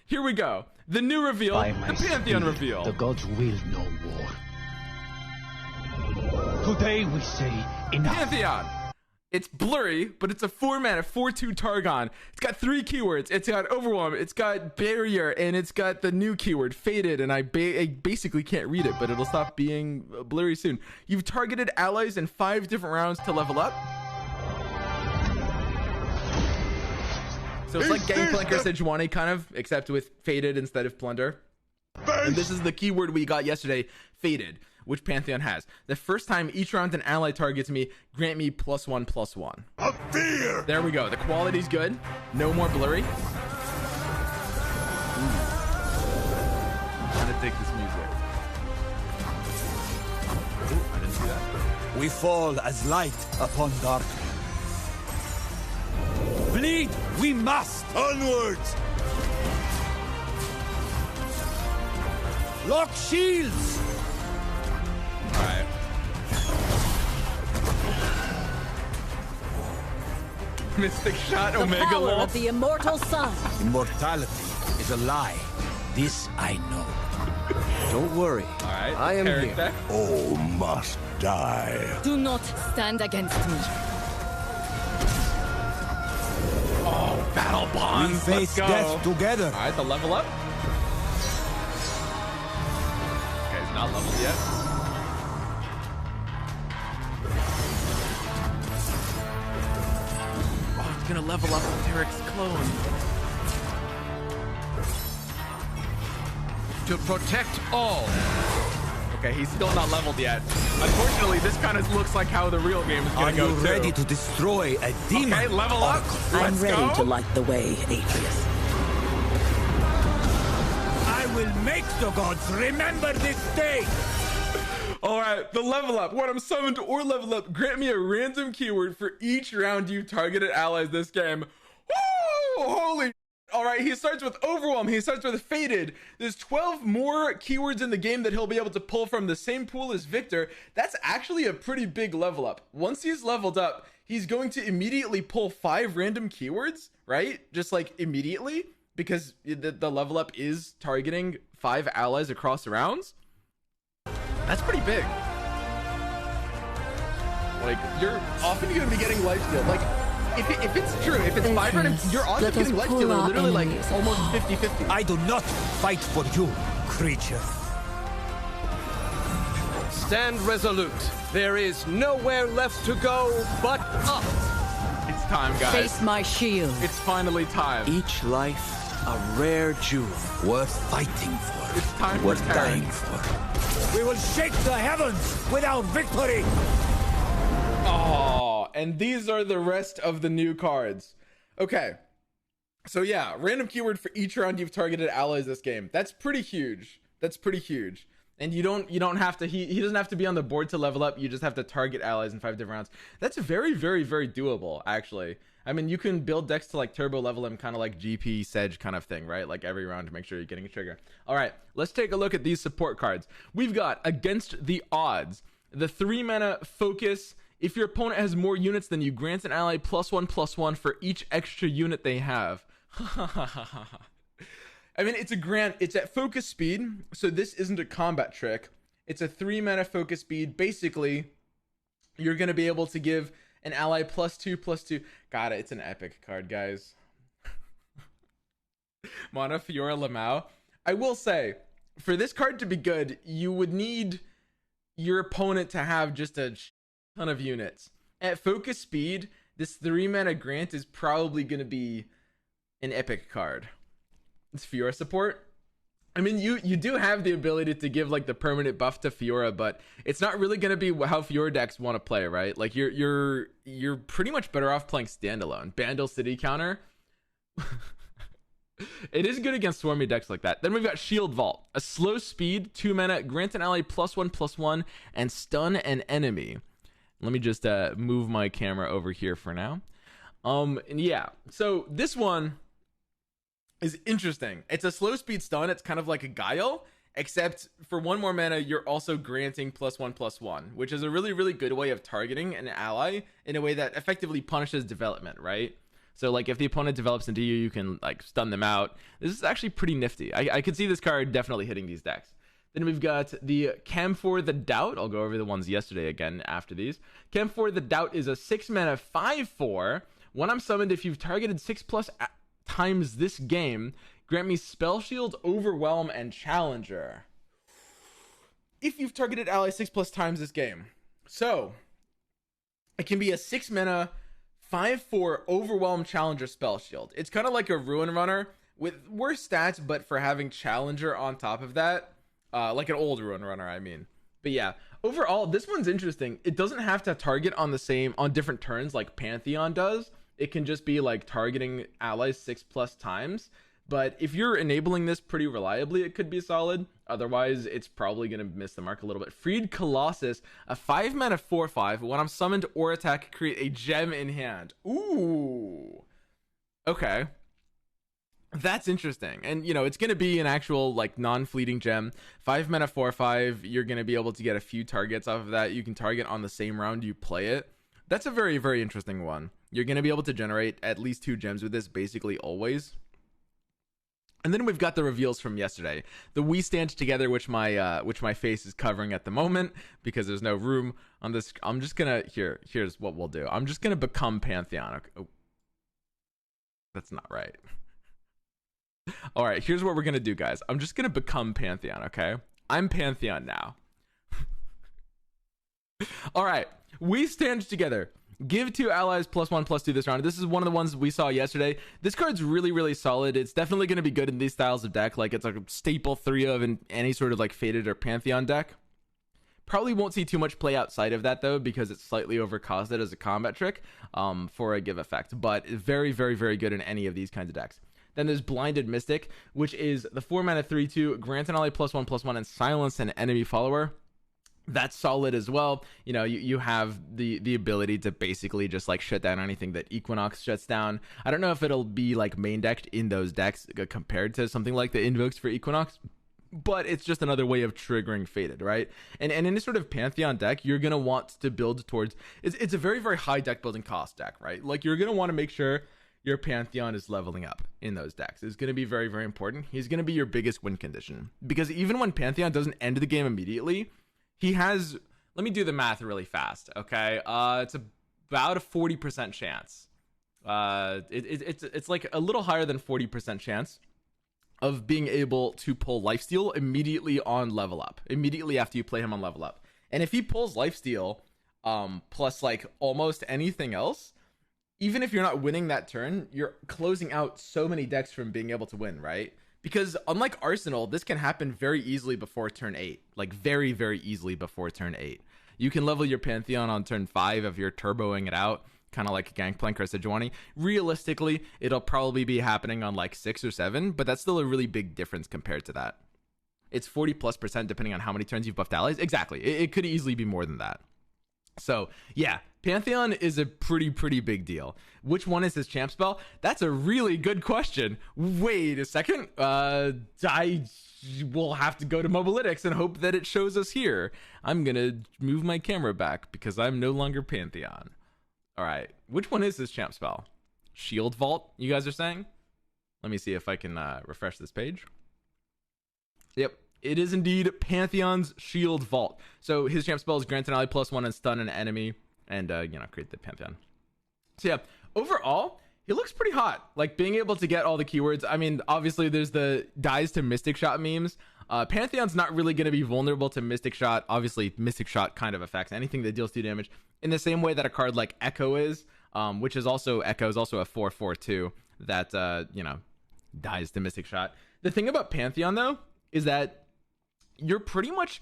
here we go. The new reveal, By the my Pantheon spirit, reveal. The gods will no war. Today we say enough. Pantheon. It's blurry, but it's a 4-mana 4/2 Targon. It's got 3 keywords. It's got Overwhelm, it's got Barrier, and it's got the new keyword Faded. And I basically can't read it, but it'll stop being blurry soon. You've targeted allies in 5 different rounds to level up. So it's like Gangplank or Sejuani kind of, except with Faded instead of Plunder. And this is the keyword we got yesterday, Faded, which Pantheon has. The first time each round an ally targets me, grant me +1/+1. A fear! There we go. The quality's good. No more blurry. I'm trying to dig this music. Ooh, I didn't see that. We fall as light upon darkness. Bleed, we must! Onwards! Lock shields! Alright. Mystic Shot, The Omega power Lol. of the immortal sun. Immortality is a lie. This I know. Don't worry. Alright. I am Carrot here. deck. All must die. Do not stand against me. Oh, Battle Bonds. We face Let's go. death together. Alright, the level up. Okay, it's not leveled yet. Oh, it's gonna level up with Derek's clone. To protect all. Okay, he's still not leveled yet. Unfortunately, this kind of looks like how the real game is Are gonna go you too. ready to destroy a demon? Okay, level up. I'm Let's ready go. to light the way, Atreus. I will make the gods remember this day. All right, the level up. When I'm summoned or level up, grant me a random keyword for each round you targeted allies this game. Woo! Holy. All right, he starts with Overwhelm. He starts with Faded. There's 12 more keywords in the game that he'll be able to pull from the same pool as Victor. That's actually a pretty big level up. Once he's leveled up, he's going to immediately pull 5 random keywords, right? Just like immediately, because the level up is targeting 5 allies across the rounds. That's pretty big. Like, you're often going to be getting lifesteal. Like, if it's true, if it's 5 random, you're often Let us getting pull lifesteal our literally like enemies almost apart. 50-50. I do not fight for you, creature. Stand resolute. There is nowhere left to go but up. It's time, guys. Face my shield. It's finally time. Each life a rare jewel worth fighting for. It's time for worth Terra. dying for. We will shake the heavens with our victory. Oh, and these are the rest of the new cards. Okay. So yeah, random keyword for each round you've targeted allies this game. That's pretty huge. That's pretty huge. And you don't have to, he doesn't have to be on the board to level up. You just have to target allies in 5 different rounds. That's very, very, very doable, actually. I mean, you can build decks to like turbo level him, kind of like GP Sedge kind of thing, right? Like every round to make sure you're getting a trigger. All right, let's take a look at these support cards. We've got Against the Odds, the 3-mana Focus. If your opponent has more units than you, grant an ally +1/+1 for each extra unit they have. I mean, it's a grant. It's at focus speed, so this isn't a combat trick. It's a 3-mana focus speed. Basically, you're going to be able to give an ally +2/+2. Got it. It's an epic card, guys. Mana Fiora Lamau. I will say, for this card to be good, you would need your opponent to have just a ton of units. At focus speed, this 3-mana grant is probably going to be an epic card. It's Fiora support. I mean, you do have the ability to give like the permanent buff to Fiora, but it's not really going to be how Fiora decks want to play, right? Like you're pretty much better off playing standalone. Bandle City counter. It is good against swarmy decks like that. Then we've got Shield Vault, a slow speed 2-mana, grant an ally +1/+1 and stun an enemy. Let me just move my camera over here for now. And yeah, so this one is interesting. It's a slow speed stun. It's kind of like a Guile, except for 1 more mana, you're also granting +1/+1, which is a really, really good way of targeting an ally in a way that effectively punishes development, right? So like if the opponent develops into you, you can like stun them out. This is actually pretty nifty. I could see this card definitely hitting these decks. Then we've got the Camphor the Doubt. I'll go over the ones yesterday again after these. Camphor the Doubt is a 6-mana 5/4. When I'm summoned, if you've targeted 6+ times this game, grant me Spell Shield, Overwhelm, and Challenger. If you've targeted ally 6+ times this game. So it can be a 6-mana 5/4 Overwhelm, Challenger, Spell Shield. It's kind of like a Ruin Runner with worse stats, but for having Challenger on top of that. Like an old Ruin Runner, I mean. But yeah, overall, this one's interesting. It doesn't have to target on different turns like Pantheon does. It can just be like targeting allies 6+ times. But if you're enabling this pretty reliably, it could be solid. Otherwise, it's probably going to miss the mark a little bit. Freed Colossus, a 5-mana 4/5. When I'm summoned or attack, create a gem in hand. Ooh. Okay. That's interesting. And, you know, it's going to be an actual, like, non-fleeting gem. 5-mana 4/5. You're going to be able to get a few targets off of that. You can target on the same round you play it. That's a very, very interesting one. You're going to be able to generate at least 2 gems with this basically always. And then we've got the reveals from yesterday. The We Stand Together, which my face is covering at the moment because there's no room on this. I'm just going to... Here's what we'll do. I'm just going to become Pantheon. Okay. Oh. That's not right. All right, here's what we're going to do, guys. I'm just going to become Pantheon, okay? I'm Pantheon now. All right, We Stand Together. Give 2 allies +1/+2 this round. This is one of the ones we saw yesterday. This card's really, really solid. It's definitely going to be good in these styles of deck. Like, it's like a staple 3 of in any sort of like Fated or Pantheon deck. Probably won't see too much play outside of that, though, because it's slightly overcosted as a combat trick for a give effect. But very, very, very good in any of these kinds of decks. Then there's Blinded Mystic, which is the 4-mana 3/2, grant an ally +1/+1, and silence an enemy follower. That's solid as well. You know, you have the ability to basically just like shut down anything that Equinox shuts down. I don't know if it'll be like main decked in those decks compared to something like the Invokes for Equinox, but it's just another way of triggering Fated, right? And in a sort of Pantheon deck, you're going to want to build towards... It's a very, very high deck building cost deck, right? Like, you're going to want to make sure your Pantheon is leveling up in those decks. It's going to be very, very important. He's going to be your biggest win condition. Because even when Pantheon doesn't end the game immediately, he has... Let me do the math really fast, okay? It's about a 40% chance. It's like a little higher than 40% chance of being able to pull Lifesteal immediately on level up. Immediately after you play him on level up. And if he pulls Lifesteal, plus like almost anything else, even if you're not winning that turn, you're closing out so many decks from being able to win, right? Because unlike Arsenal, this can happen very easily before turn 8. Like very, very easily before turn 8. You can level your Pantheon on turn 5 if you're turboing it out, kind of like Gangplank or Sejuani. Realistically, it'll probably be happening on like 6 or 7, but that's still a really big difference compared to that. It's 40+% depending on how many turns you've buffed allies. Exactly. It could easily be more than that. So yeah, Pantheon is a pretty big deal. Which one is his champ spell? That's a really good question. Wait a second. I will have to go to Mobalytics and hope that it shows us here. I'm gonna move my camera back because I'm no longer Pantheon. All right, which one is his champ spell? Shield Vault, you guys are saying? Let me see if I can refresh this page. Yep. It is indeed Pantheon's Shield Vault. So his champ spell is grant an ally +1 and stun an enemy, and create the Pantheon. So yeah, overall, he looks pretty hot. Like being able to get all the keywords. I mean, obviously there's the dies to Mystic Shot memes. Pantheon's not really going to be vulnerable to Mystic Shot. Obviously, Mystic Shot kind of affects anything that deals 2 damage in the same way that a card like Echo is, which is also Echo is also a 4/4/2 that dies to Mystic Shot. The thing about Pantheon though is that you're pretty much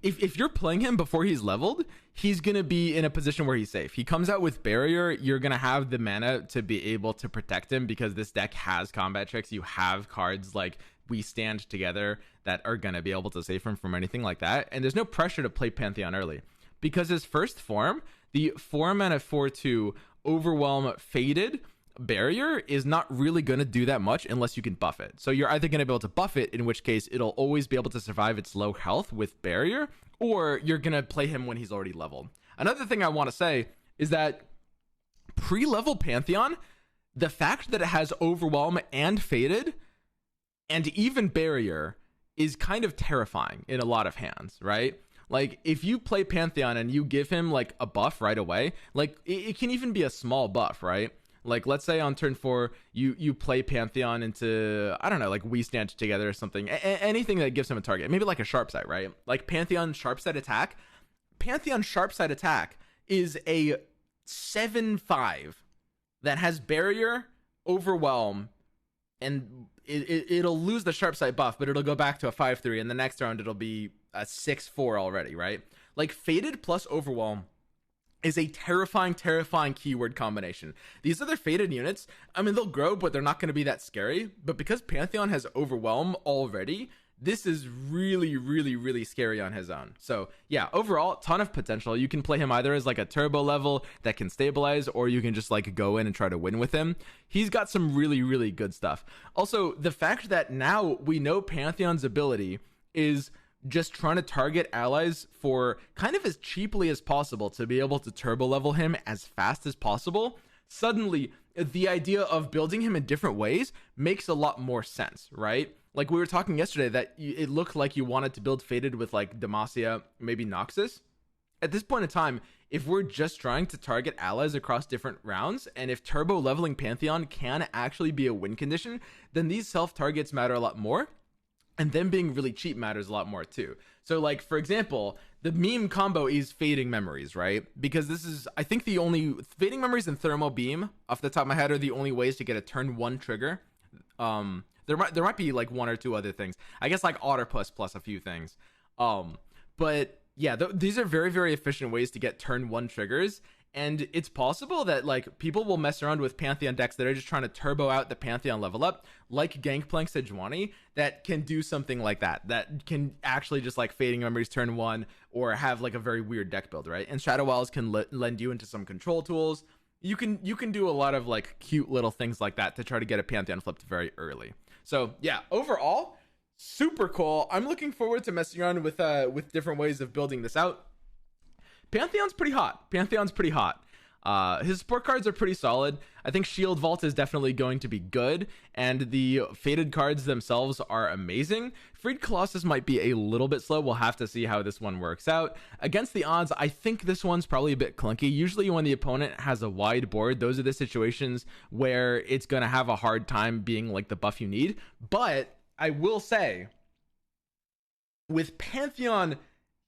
if you're playing him before he's leveled, he's gonna be in a position where he's safe. He comes out with Barrier, you're gonna have the mana to be able to protect him because this deck has combat tricks. You have cards like We Stand Together that are gonna be able to save him from anything like that, and there's no pressure to play Pantheon early because his first form, the 4-mana 4/2 Overwhelm Faded Barrier, is not really going to do that much unless you can buff it. So you're either going to be able to buff it, in which case it'll always be able to survive its low health with Barrier, or you're going to play him when he's already leveled. Another thing I want to say is that pre-level Pantheon the fact that it has Overwhelm and Faded and even Barrier is kind of terrifying in a lot of hands, right? Like, if you play Pantheon and you give him like a buff right away, like it can even be a small buff, right? Like, let's say on turn 4 you play Pantheon into, I don't know, like we stand together or something, anything that gives him a target, maybe like a sharp sight, right? Like Pantheon sharp sight attack is a 7/5 that has Barrier, Overwhelm, and it'll lose the sharp sight buff, but it'll go back to a 5/3, and the next round it'll be a 6/4 already, right? Like, Faded plus Overwhelm is a terrifying keyword combination. These other Faded units, I mean, they'll grow, but they're not going to be that scary. But because Pantheon has Overwhelm already, this is really scary on his own. So yeah, overall, ton of potential. You can play him either as like a turbo level that can stabilize, or you can just like go in and try to win with him. He's got some really good stuff. Also, the fact that now we know Pantheon's ability is just trying to target allies for kind of as cheaply as possible to be able to turbo level him as fast as possible. Suddenly, the idea of building him in different ways makes a lot more sense, right? Like, we were talking yesterday that it looked like you wanted to build Faded with like Demacia, maybe Noxus. At this point in time, if we're just trying to target allies across different rounds, and if turbo leveling Pantheon can actually be a win condition, then these self targets matter a lot more. And them being really cheap matters a lot more too. So, like, for example, the meme combo is Fading Memories, right? Because this is, I think, the only Fading Memories and Thermal Beam off the top of my head are the only ways to get a turn 1 trigger. There might be like 1 or 2 other things. I guess like Otterpuss plus a few things. But yeah, these are very efficient ways to get turn 1 triggers. And it's possible that like people will mess around with Pantheon decks that are just trying to turbo out the Pantheon level up, like Gangplank Sejuani, that can do something like that can actually just like Fading Memories turn 1, or have like a very weird deck build, right? And Shadow Walls can lend you into some control tools. You can do a lot of like cute little things like that to try to get a Pantheon flipped very early. So yeah, overall, super cool. I'm looking forward to messing around with different ways of building this out. Pantheon's pretty hot. His support cards are pretty solid. I think Shield Vault is definitely going to be good, and the Faded cards themselves are amazing. Freed Colossus might be a little bit slow. We'll have to see how this one works out. Against the odds, I think this one's probably a bit clunky. Usually when the opponent has a wide board, those are the situations where it's going to have a hard time being like the buff you need. But I will say, with Pantheon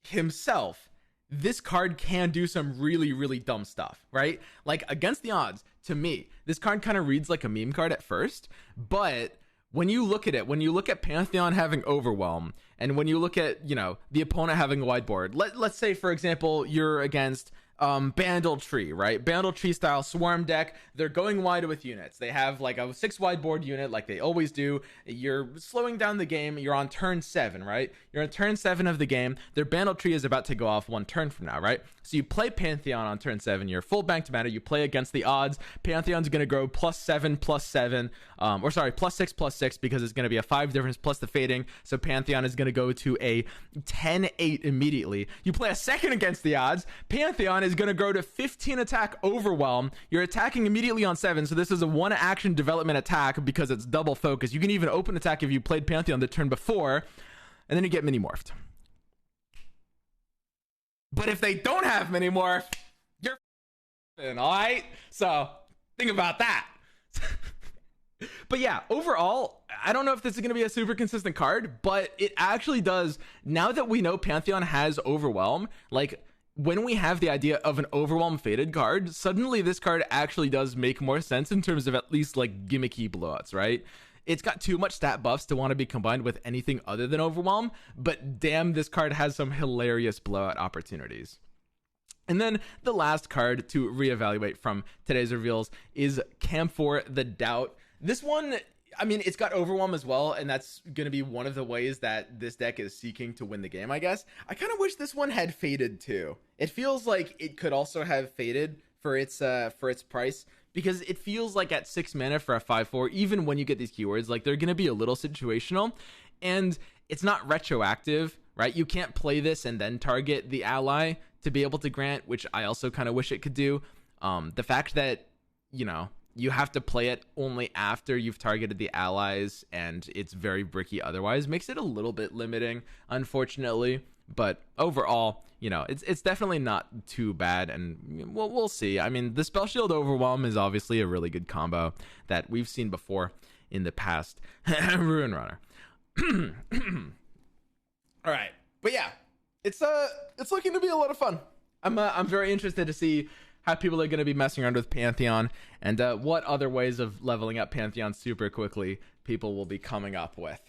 himself, this card can do some really dumb stuff, right? Like, against the odds, to me, this card kind of reads like a meme card at first, but when you look at it, when you look at Pantheon having Overwhelm, and when you look at, you know, the opponent having a wide board, let's say, for example, you're against Bandle Tree, right? Bandle Tree style swarm deck. They're going wide with units. They have like a 6 wide board unit like they always do. You're slowing down the game. You're on turn 7, right? You're on turn 7 of the game. Their Bandle Tree is about to go off 1 turn from now, right? So you play Pantheon on turn 7. You're full banked mana. You play against the odds. Pantheon's going to grow +7/+7, or sorry, +6/+6, because it's going to be a 5 difference plus the fading. So Pantheon is going to go to a 10/8 immediately. You play a second against the odds. Pantheon is going to grow to 15 attack Overwhelm. You're attacking immediately on 7, so this is a 1 action development attack because it's double focus. You can even open attack if you played Pantheon the turn before, and then you get mini morphed. But if they don't have mini morph, you're all right. So think about that. But yeah, overall, I don't know if this is going to be a super consistent card, but it actually does. Now that we know Pantheon has Overwhelm, like, when we have the idea of an Overwhelm Faded card, suddenly this card actually does make more sense in terms of at least like gimmicky blowouts, right? It's got too much stat buffs to want to be combined with anything other than Overwhelm, but damn, this card has some hilarious blowout opportunities. And then the last card to reevaluate from today's reveals is Camphor the Doubt. This one, I mean, it's got Overwhelm as well, and that's going to be one of the ways that this deck is seeking to win the game, I guess. I kind of wish this one had Faded too. It feels like it could also have Faded for its price, because it feels like at 6 mana for a 5/4, even when you get these keywords, like, they're going to be a little situational, and it's not retroactive, right? You can't play this and then target the ally to be able to grant, which I also kind of wish it could do. The fact that, you know, you have to play it only after you've targeted the allies, and it's very bricky otherwise. Makes it a little bit limiting, unfortunately. But overall, you know, it's definitely not too bad, and we'll see. I mean, the Spell Shield Overwhelm is obviously a really good combo that we've seen before in the past. Ruin Runner. All right, but yeah, it's looking to be a lot of fun. I'm very interested to see how people are going to be messing around with Pantheon, and what other ways of leveling up Pantheon super quickly people will be coming up with.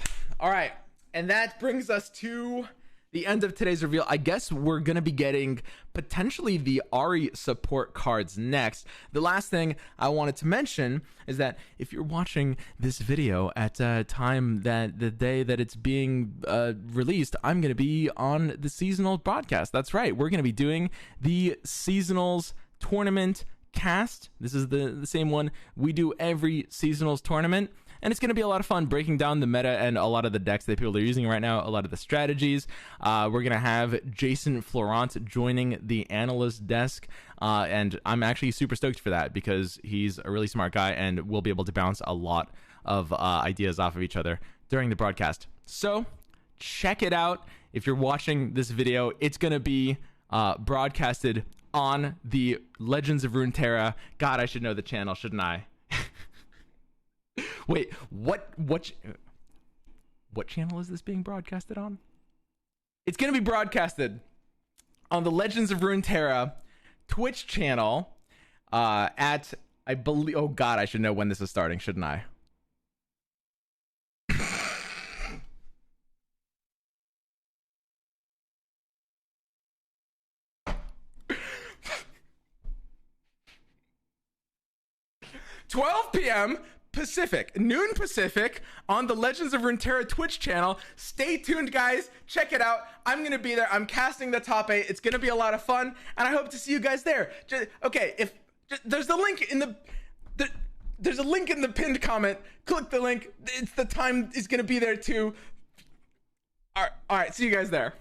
All right, and that brings us to the end of today's reveal. I guess we're going to be getting potentially the Ahri support cards next. The last thing I wanted to mention is that if you're watching this video at a time that the day that it's being released, I'm going to be on the seasonal broadcast. That's right. We're going to be doing the seasonals tournament cast. This is the same one we do every seasonals tournament. And it's going to be a lot of fun breaking down the meta and a lot of the decks that people are using right now, a lot of the strategies. We're going to have Jason Florent joining the analyst desk. And I'm actually super stoked for that because he's a really smart guy and we'll be able to bounce a lot of ideas off of each other during the broadcast. So check it out. If you're watching this video, it's going to be broadcasted on the Legends of Runeterra. God, I should know the channel, shouldn't I? Wait, what channel is this being broadcasted on? It's going to be broadcasted on the Legends of Runeterra Twitch channel at, I believe, oh God, I should know when this is starting, shouldn't I? $12 p.m. Pacific, noon Pacific, on the Legends of Runeterra Twitch channel. Stay tuned, guys. Check it out. I'm gonna be there. I'm casting the top 8. It's gonna be a lot of fun, and I hope to see you guys there. There's the link in there's a link in the pinned comment. Click the link. It's the time is gonna be there too. All right. See you guys there.